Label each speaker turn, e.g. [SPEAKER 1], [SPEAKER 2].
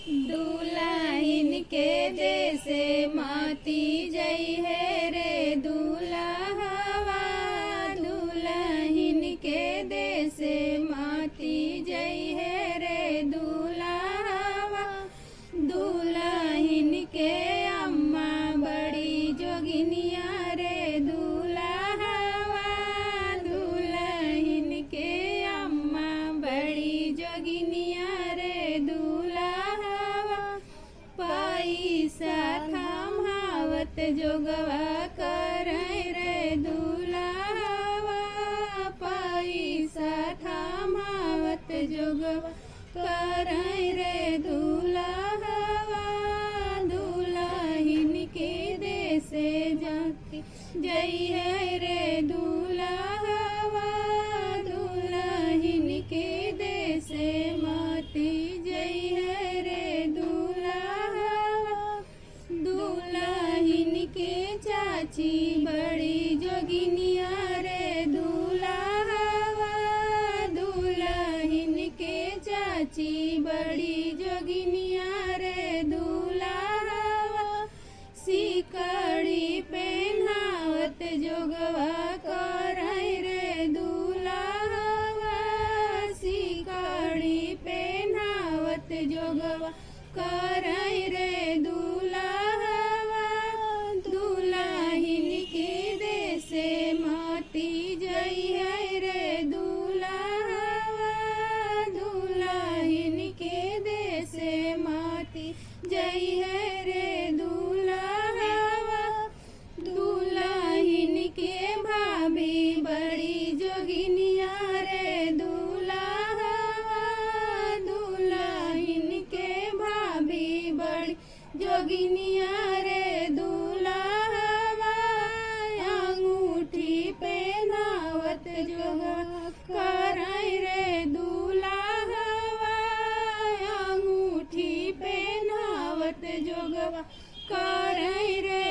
[SPEAKER 1] दुल्हन के देशे माती जई है रे दुल्हवा, दुल्हन के देशे माती जई है रे दुल्हवा। दुल्हन के अम्मा बड़ी जोगिनिया रे दुल्हवा, दुल्हन के अम्मा बड़ी जोगिनिया रे दुल्हवा। पैसा थमावत जोगवा करे रे दुल्हवा, पैसा थमावत जोगवा करे रे दुल्हवा। दुल्हन के देशे जाती जई है रे दुल्हवा, दुल्हन के देशे माती जई है रे दुल्हवा। दुल्हन के चाची बड़ी जोगिनिया रे दुल्हवा, दुल्हन के चाची बड़ी जोगिनिया रे दुल्हवा। सिकड़ी पहनावत जोगवा करे रे दुल्हवा, सिकड़ी पहनावत जोगवा करे रे दुल्हवा। दुल्हन के देशे माती जई है रे दुल्हवा, दुल्हन के देशे माती जई है रे दुल्हवा। दुल्हन के भाभी बड़ी जोगिनिया रे दुल्हवा, दुल्हन के भाभी बड़ी जोगिनिया रे दुल्हवा। अंगूठी पहनावत जोगवा करे रे दुल्हवा, अंगूठी पहनावत जोगवा करे रे